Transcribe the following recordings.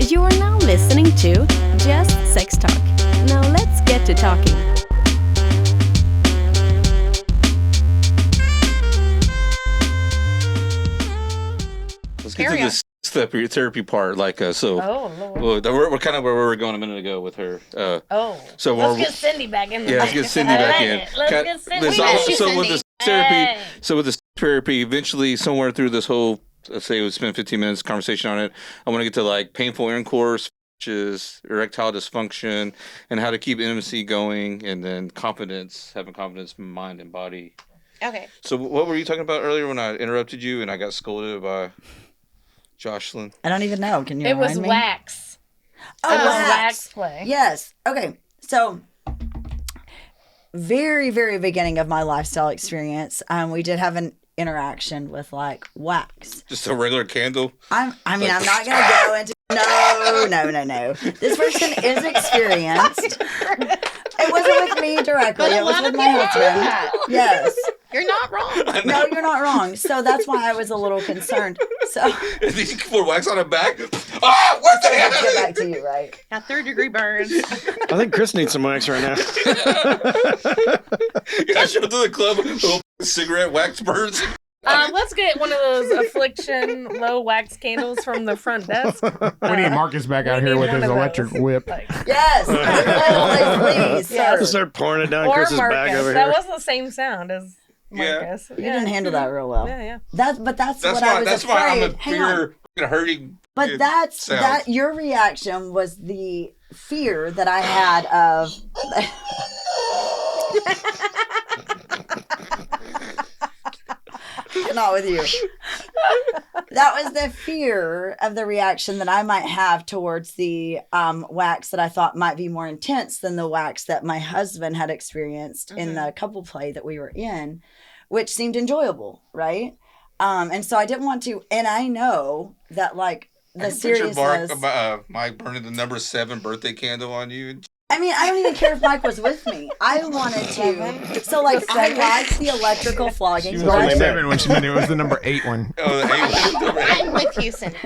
You're now listening to Just Sex Talk. Now let's get to talking. Let's get to this therapy part. We're kind of where we were going a minute ago with her. So let's get Cindy back in. Let's get Cindy back in. Let's get Cindy. So with this therapy, eventually somewhere through this whole, let's say we spend 15 minutes conversation on it, I want to get to like painful intercourse, which is erectile dysfunction, and how to keep intimacy going, and then having confidence in mind and body. Okay. So what were you talking about earlier when I interrupted you and I got scolded by Jocelyn? I don't even know. Can you remind me? It was wax. Oh, wax play. Yes. Okay. So, very, very beginning of my lifestyle experience, we did have an interaction with like wax. Just a regular candle? I'm not going to go into. No. This person is experienced. It wasn't with me directly. It was with my husband. Yes. You're not wrong. No, you're not wrong. So that's why I was a little concerned. So did you pour wax on her back? Ah, what the hell? Get back to you, right? Got 3rd-degree burns. I think Chris needs some wax right now. I showed up to the club with little cigarette wax burns. Let's get one of those affliction low wax candles from the front desk. We need Marcus back out here with his electric whip. Yes. Please. Yes. Start pouring it down Chris's Marcus. back over That here. wasn't the same sound as Marcus. You didn't handle that real well. Yeah. That's what I was afraid. Why I'm a fear hurting. But that your reaction was the fear that I had of. Not with you. That was the fear of the reaction that I might have towards the wax that I thought might be more intense than the wax that my husband had experienced in the couple play that we were in, which seemed enjoyable, right? And so I didn't want to, and I know that like the seriousness. Mike burning the number 7 birthday candle on you. I mean, I don't even care if Mike was with me. I wanted to. So, like, I liked the electrical flogging. She was only 7 when she meant it was the number 8 one. Oh, the 8 one. I'm with you, Cindy.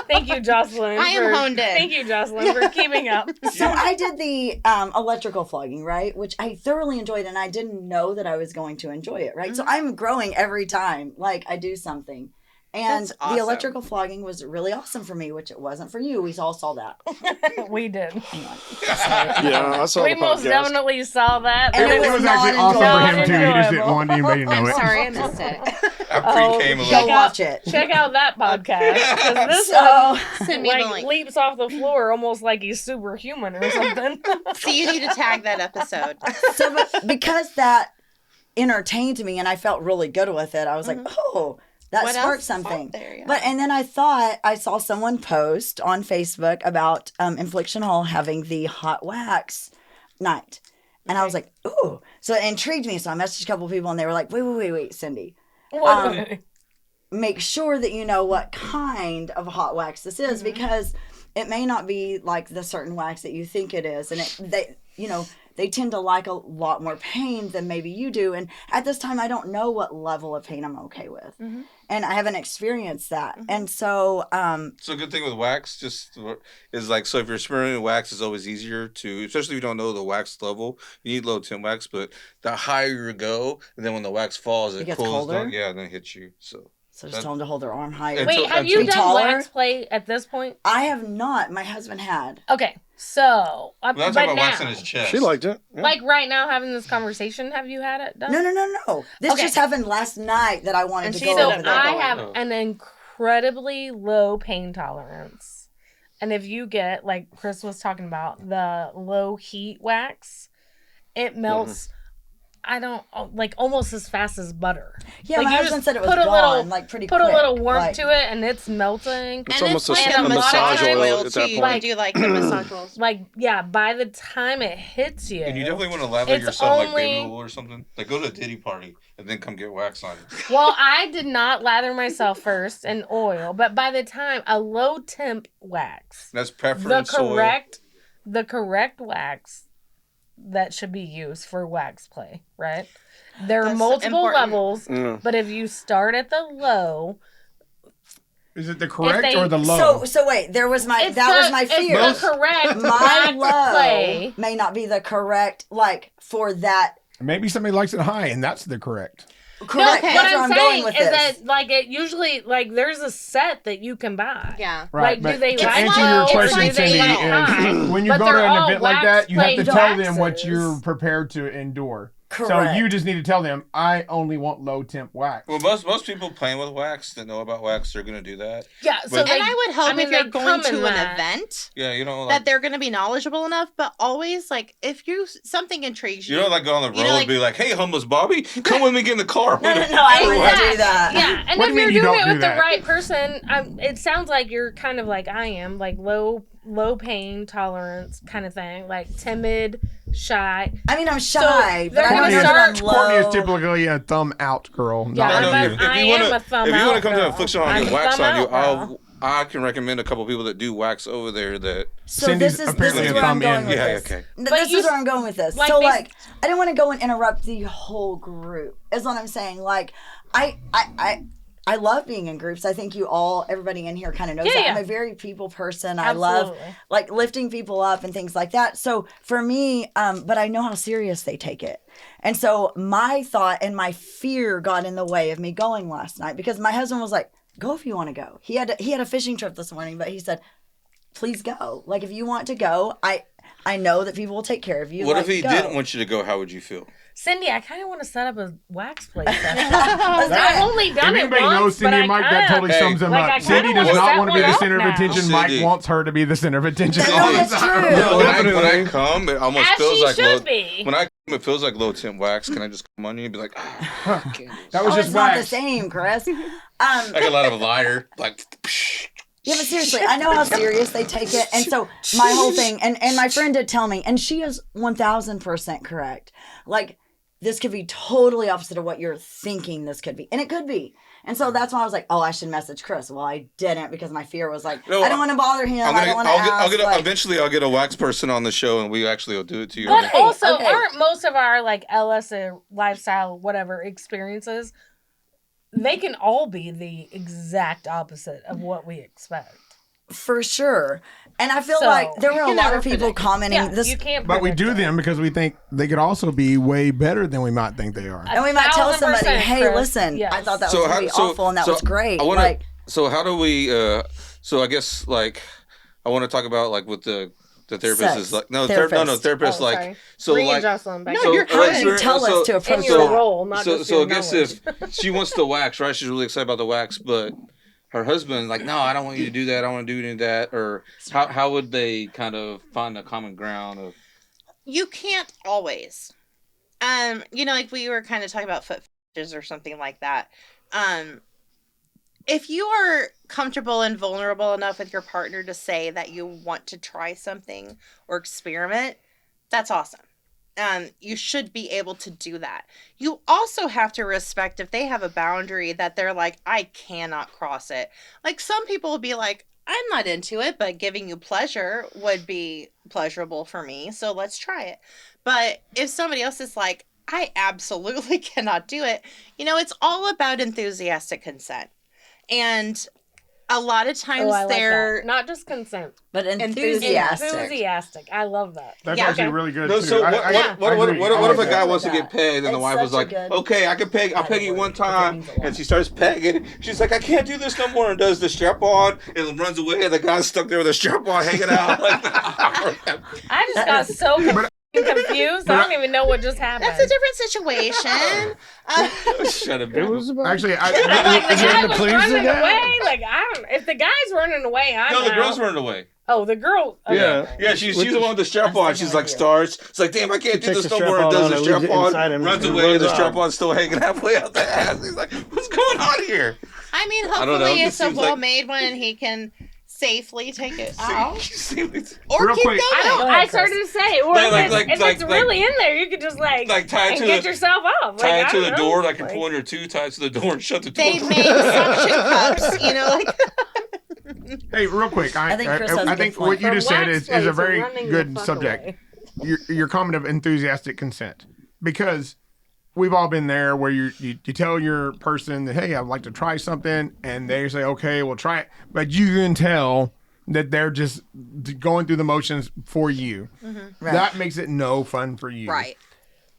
Thank you, Jocelyn. I am honed in. Thank you, Jocelyn, for keeping up. So I did the electrical flogging, right? Which I thoroughly enjoyed, and I didn't know that I was going to enjoy it, right? Mm-hmm. So I'm growing every time, like, I do something. And awesome. The electrical flogging was really awesome for me, which it wasn't for you. We all saw that. We did. Yeah, I saw we the most podcast. definitely saw that. And It was actually awesome for him, too. He just didn't want anybody to know it. Sorry, I missed it. I pre-came a Go little. watch it. Check out that podcast. Because this one Send me the like link. leaps off the floor almost like he's superhuman or something. So you need to tag that episode. So, but because that entertained me and I felt really good with it, I was like, oh, that What sparked else? something. There, yeah. But and then I thought I saw someone post on Facebook about Infliction Hall having the hot wax night. And I was like, ooh. So it intrigued me. So I messaged a couple of people and they were like, wait, Cindy. Make sure that you know what kind of hot wax this is because it may not be like the certain wax that you think it is. And they tend to like a lot more pain than maybe you do. And at this time, I don't know what level of pain I'm okay with. Mm-hmm. And I haven't experienced that. Mm-hmm. And so... So a good thing with wax is like, so if you're experimenting with wax, it's always easier to, especially if you don't know the wax level. You need low temp wax, but the higher you go, and then when the wax falls, it gets cools colder? down. Yeah, and then it hits you. So just tell them to hold their arm higher. Wait, have you done wax play at this point? I have not. My husband had. Okay, so... I'm talking about wax in his chest. She liked it. Yeah. Like right now having this conversation, have you had it done? No. This just happened last night that I wanted to go over that. I have an incredibly low pain tolerance. And if you get, like Chris was talking about, the low heat wax, it melts... I don't like almost as fast as butter. Yeah, like my husband said it was gone, like pretty quick. Put a little warmth to it, and it's melting. It's and almost it's like a massage oil at too. that You point. do like the massage oils. Like by the time it hits you, and you definitely want to lather yourself like baby oil or something. Like go to a Diddy party and then come get wax on you. Well, I did not lather myself first in oil, but by the time a low temp wax, that's preference the correct wax that should be used for wax play, right? There are multiple levels, but if you start at the low, Is it the correct they- or the low? So wait, that was my It's fear. It's the correct My wax low play. may not be the correct, like, for that. Maybe somebody likes it high, and that's the correct. Correct. okay. What That's where I'm I'm going saying with is this. that like it usually like there's a set that you can buy. Yeah. Right. Like, do they to like answer low your or question, do they Cindy, like high? is when you But go to they're an all event like that, you have to wax tell plate them what waxes. you're prepared to endure. So Correct. you just need to tell them, I only want low temp wax. Well, most people playing with wax that know about wax, they're gonna do that. Yeah. So But- they, And I would hope mean, if you're they going come to in an that. event Yeah, you know, that like, they're going to be knowledgeable enough, but always like if you something intrigues you. you don't like go on the road You know, and like- be like, "Hey, homeless Bobby, come with me, get in the car." No, I wouldn't Exactly. do that. Yeah, and What if do you you're mean you doing don't it do with that? the right person, it sounds like you're kind of like I am, like low pain tolerance kind of thing, like timid, shy. I mean, I'm shy, but they're I gonna know start- that I'm Courtney is low. typically a thumb out girl. Yeah, not No, a I'm no, a- you. if I you am wanna- a thumb if you out want to come to girl. an affliction on I'm get a wax thumb on you, out girl. I can recommend a couple people that do wax over there. That So Cindy's this is apparently a where I'm thumb going in. with Yeah, this. okay. But This you- is where I'm going with this. like So they- like, I didn't want to go and interrupt the whole group. Is what I'm saying. Like, I love being in groups. I think everybody in here kind of knows Yeah, that. yeah. I'm a very people person. I love Absolutely. like lifting people up and things like that. So for me, but I know how serious they take it. And so my thought and my fear got in the way of me going last night because my husband was like, "Go if you want to go." He had a fishing trip this morning, but he said, "Please go. Like if you want to go, I know that people will take care of you." what Like, if he go. didn't want you to go? How would you feel? Cindy, I kind of want to set up a wax plate session. Let's do I've it. only done If it anybody once, knows Cindy but and Mike, that totally Hey, sums them like, I up. Cindy kinda does wanna not set want to be one the up center of now. attention. Mike Cindy. wants her to be the center of attention. No, all the that's time. true. No, when I definitely. come, it almost As feels she like should low. be. When I come, it feels like low temp wax. Can I just come on you and be like, I can't do this. That was Oh, just it's not the wax. same, Chris. Like a lot of a liar. Like, Yeah, but seriously, I know how serious they take it. And so my whole thing, and my friend did tell me, and she is 1000% correct. Like, this could be totally opposite of what you're thinking this could be. And it could be. And so that's why I was like, oh, I should message Chris. Well, I didn't because my fear was like, No, I don't want to bother him. I don't want to I'll ask. get like, eventually I'll get a wax person on the show and we actually will do it to you. But Okay, also, okay. aren't most of our like LSA lifestyle, whatever experiences, they can all be the exact opposite of what we expect. for sure. And I feel So, like there were a you lot never of people predict. commenting Yeah, this. you can't. But we predict do it. them because we think they could also be way better than we might think they are. And we might tell somebody, 1000%, hey, Chris. listen, Yes. I thought that was going to be awful and that was great. I wanna, like, so how do we? So I guess like I want to talk about like with the therapist Sex. is like no Therapist. therapist Oh, like sorry. so Bring like Jocelyn back. No, in. you're how would fine. you tell us to in approach your that? role, not just so I your guess knowledge. if she wants the wax, right? She's really excited about the wax, but her husband like, no, I don't want you to do that. I don't want to do any of that. Or how would they kind of find a common ground of? You can't always. Like we were kind of talking about foot fetishes or something like that. If you are comfortable and vulnerable enough with your partner to say that you want to try something or experiment, that's awesome. You should be able to do that. You also have to respect if they have a boundary that they're like, I cannot cross it. Like some people will be like, I'm not into it, but giving you pleasure would be pleasurable for me. So let's try it. But if somebody else is like, I absolutely cannot do it, it's all about enthusiastic consent. And a lot of times Oh, I like they're that. Not just consent. but Enthusiastic. Enthusiastic. I love that. That's Yeah. actually really good. No, too. so I what agree. if a I guy like wants to that. get pegged and the It's wife was such a like, good okay, I'll peg you one time, means a lot. and she starts pegging. She's like, I can't do this no more, and does the strap on and runs away, and the guy's stuck there with a strap on hanging out. Like, I just got so confused. I don't even know what just happened. That's a different situation. shut up. It was about. Actually, Like the guy to was please the running guy? away. Like I don't. If the guy's running away, I'm No, the out. girl's running away. Oh, the girl. Okay. Yeah. Yeah, she's the one with the strap on. She's like idea. starts. It's like, damn, I can't do takes this the no more. strap And does on the and strap leaves it on, inside him runs and away, and the runs strap off. on's still hanging halfway out the ass. He's like, what's going on here? I mean, don't know, hopefully it it's a seems like- well-made one and he can safely take it out. See, Or Real keep quick. going. I don't. I started to say, or if it's really in there, you could just like tie it and to get the yourself up. tie Like, it to I the don't door. know. Like you pull on your two, tie it to the door and shut the door. They make suction cups, Hey, real quick, I think Chris has a I good think point. what you From just said wax is a plates very running the good fuck subject. away. Your comment of enthusiastic consent, because we've all been there where you tell your person that, hey, I'd like to try something, and they say, okay, we'll try it. But you can tell that they're just going through the motions for you. Right. That makes it no fun for you. Right.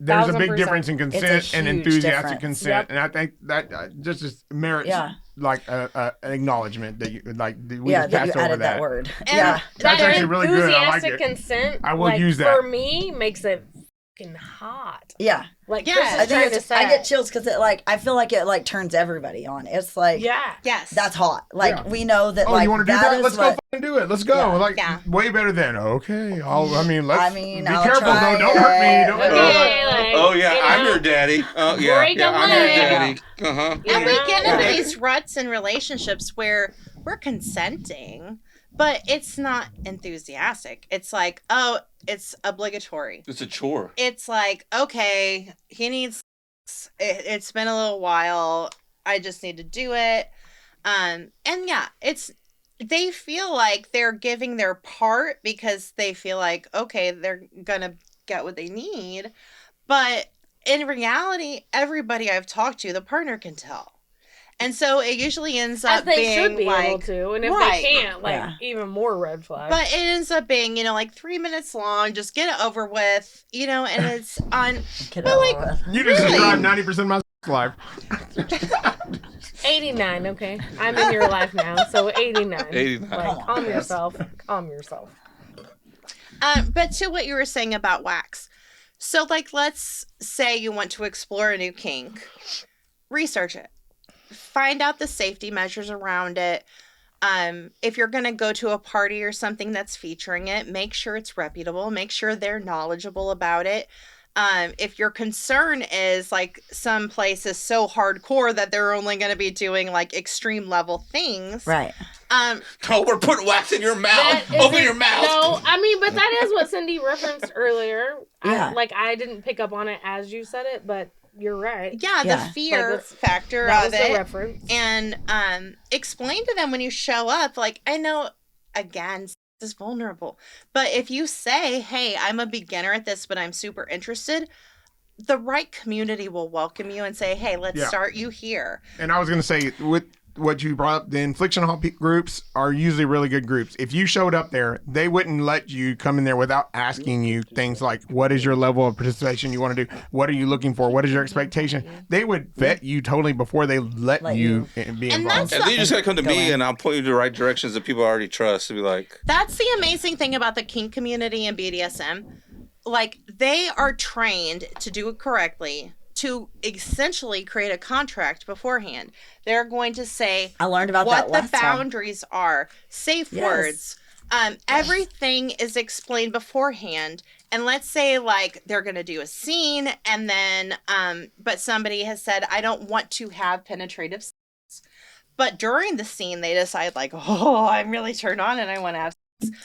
There's a 1000%. big difference in consent and huge enthusiastic difference. consent, Yep. and I think that just merits like an acknowledgement that you like. We just that you passed over added that word. And Yeah. That's That actually really good. I like enthusiastic it. consent. I will like, use that. For me, makes it fucking hot. Yeah. Like Yeah, Chris I is I trying think to say. I get chills because I feel like it like turns everybody on. It's like, Yeah. Yes. that's hot. Like Yeah. we know that Oh, like you want to do that that? is Let's go what- fucking do it. Let's go. Yeah. Like Yeah. way better than okay. Let's be I'll careful try though. Don't hurt me. it. Don't Okay, like, Oh yeah, you I'm know, your daddy. Oh yeah, break yeah, a I'm your leg. daddy. Uh-huh. you And we know, get into like- these ruts in relationships where we're consenting, but it's not enthusiastic. It's like, oh, it's obligatory. It's a chore. It's like, okay, he needs sex. It's been a little while. I just need to do it. And yeah, they feel like they're giving their part because they feel like, okay, they're gonna get what they need. But in reality, everybody I've talked to, the partner can tell. And so it usually ends As up they being should be like, able to, and if right. they can't, like Yeah. even more red flags. but it ends up being, like 3 minutes long, just get it over with, and it's on, Get but over like, with. You just Really? described 90% of my life. 89, okay? I'm in your life now, so 89. 89. Like, calm yourself. Calm yourself. but to what you were saying about wax. So, like, let's say you want to explore a new kink. Research it. Find out the safety measures around it. If you're going to go to a party or something that's featuring it, make sure it's reputable. Make sure they're knowledgeable about it. If your concern is, like, some place is so hardcore that they're only going to be doing, like, extreme level things. Right. Oh, we're putting wax in your mouth. That Open isn't- your mouth. No, I mean, but that is what Cindy referenced earlier. Yeah. I didn't pick up on it as you said it, but you're right. Yeah, Yeah. the fear Like, that's- factor That of was the it. reference. And explain to them when you show up, like, I know, again, this is vulnerable, but if you say, hey, I'm a beginner at this, but I'm super interested, the right community will welcome you and say, hey, let's Yeah. start you here. And I was going to say, with what you brought up, the infliction hall groups are usually really good groups. If you showed up there, they wouldn't let you come in there without asking you things like, what is your level of participation you want to do? What are you looking for? What is your expectation? They would vet you totally before they let you be And involved. that's And then you just gotta come to Go me, in. and I'll point you to the right directions that people I already trust. To be like, That's the amazing thing about the kink community and BDSM. Like, they are trained to do it correctly, to essentially create a contract beforehand. They're going to say I learned about what that the last time. boundaries are, safe Yes. words. Everything is explained beforehand. And let's say, like, they're going to do a scene, and then, but somebody has said, I don't want to have penetrative sex. But during the scene, they decide, like, oh, I'm really turned on and I want to have sex.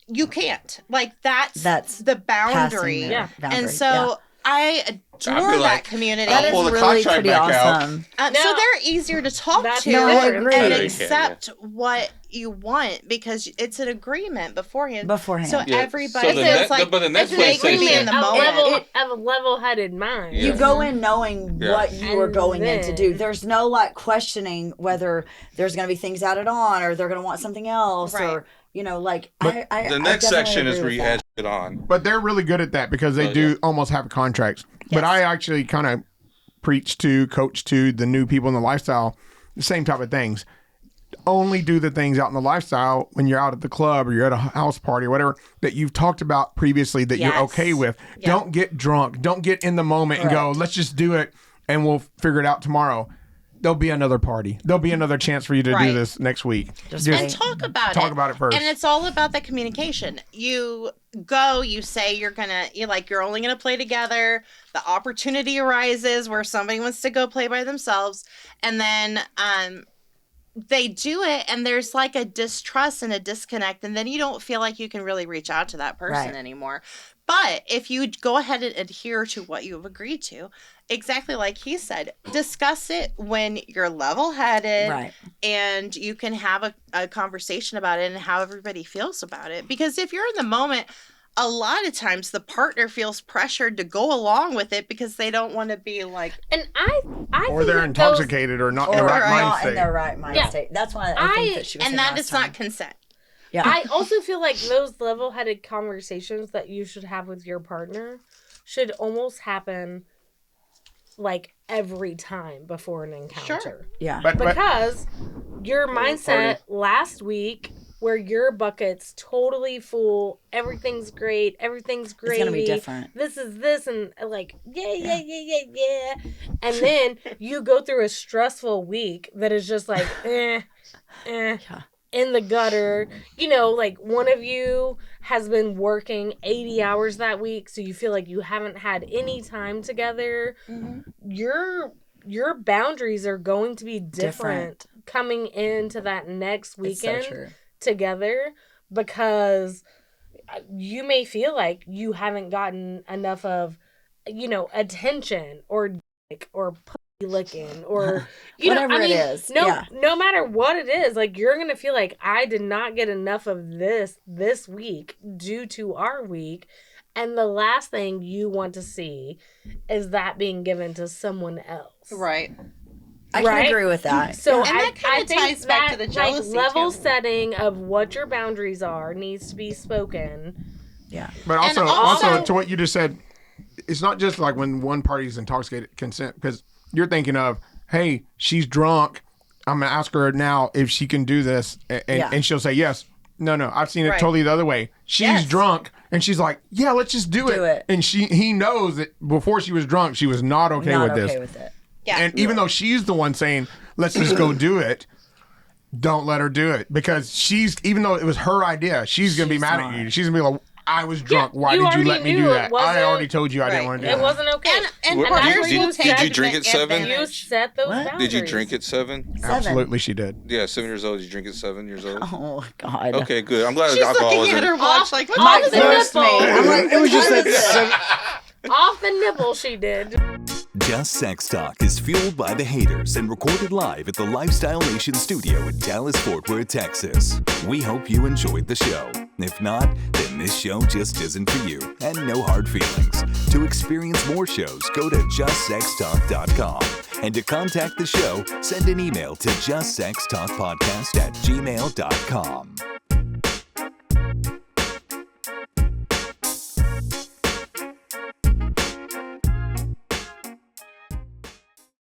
You can't. Like, that's the boundary. Passing Yeah. their boundary. And so I adore I'd be like, that community. I'll that pull is the really contract pretty back out. awesome. So No. they're easier to talk That's to No, I agree. and Yeah, they accept what you want because it's an agreement beforehand. Beforehand. So Yeah, everybody so the feels net- like but the next it's an place they agreement in say- the moment. A level-headed mind. Yeah. You go in knowing Yeah. what you are And going in to do. then- There's no like questioning whether there's going to be things added on or they're going to want something else Right. or like But I the I next definitely section is agree where with you that. add shit on. But they're really good at that because they Oh, do yeah. almost have contracts. But Yes. I actually kind of preach to, coach to the new people in the lifestyle, the same type of things. Only do the things out in the lifestyle when you're out at the club or you're at a house party or whatever that you've talked about previously that you're Yes. okay with. Yeah. Don't get drunk. Don't get in the moment and go, Correct. let's just do it and we'll figure it out tomorrow. There'll be another party. There'll be another chance for you to Right. do this next week. Just And wait. talk about it. Talk about it first. And it's all about the communication. You go, you say you're only gonna play together. The opportunity arises where somebody wants to go play by themselves, and then they do it, and there's like a distrust and a disconnect, and then you don't feel like you can really reach out to that person Right. anymore. But if you go ahead and adhere to what you have agreed to, exactly like he said, discuss it when you're level-headed, Right. and you can have a conversation about it and how everybody feels about it. Because if you're in the moment, a lot of times the partner feels pressured to go along with it because they don't want to be like, And I Or think they're that intoxicated or not in the Or right not mind in their state. right mind Yeah. state. That's why I think that she was and saying that last is not time. consent. Yeah. I also feel like those level-headed conversations that you should have with your partner should almost happen like every time before an encounter. Sure. Yeah. But Because your mindset party. last week, where your bucket's totally full, everything's great, everything's great. It's gonna be different. This is this, and like, yeah. And then you go through a stressful week that is just like, in the gutter. You know, like one of you has been working 80 hours that week, so you feel like you haven't had any time together. Your boundaries are going to be different coming into that next It's so weekend true. together, because you may feel like you haven't gotten enough of, attention or dick or pussy licking or Whatever it is. no matter what it is, like you're gonna feel like I did not get enough of this week due to our week, and the last thing you want to see is that being given to someone else. Right. I can agree with that. So And that kinda I think ties back to that, the jealousy, level too. setting of what your boundaries are needs to be spoken. Yeah. But also, And also- to what you just said, it's not just like when one party is intoxicated, consent, because you're thinking of, hey, she's drunk. I'm going to ask her now if she can do this, and she'll say yes. No, I've seen it Right. totally the other way. She's Yes. drunk, and she's like, yeah, let's just do it. And he knows that before she was drunk, she was not okay Not with okay this. with it. Yeah. And even though she's the one saying, let's just go do it, don't let her do it. Because even though it was her idea, she's going to be mad at you. She's going to be like, I was drunk. Why you did you already let me knew do it that? I wasn't- already told you I didn't Right. want to do It that. wasn't okay. And What- partners did- will did take you drink at 7? You advantage. set those What? boundaries. Did you drink at 7? Absolutely, she did. Yeah, 7 years old. Did you drink at 7 years old? Oh, God. Okay, good. I'm glad She's alcohol looking wasn't. at her watch like, what Mike the forced me. nipple. I'm like, It was just what that is it? seven, Off the nipple, she did. Just Sex Talk is fueled by the haters and recorded live at the Lifestyle Nation studio in Dallas, Fort Worth, Texas. We hope you enjoyed the show. If not, then this show just isn't for you, and no hard feelings. To experience more shows, go to JustSexTalk.com. And to contact the show, send an email to JustSexTalkPodcast@gmail.com.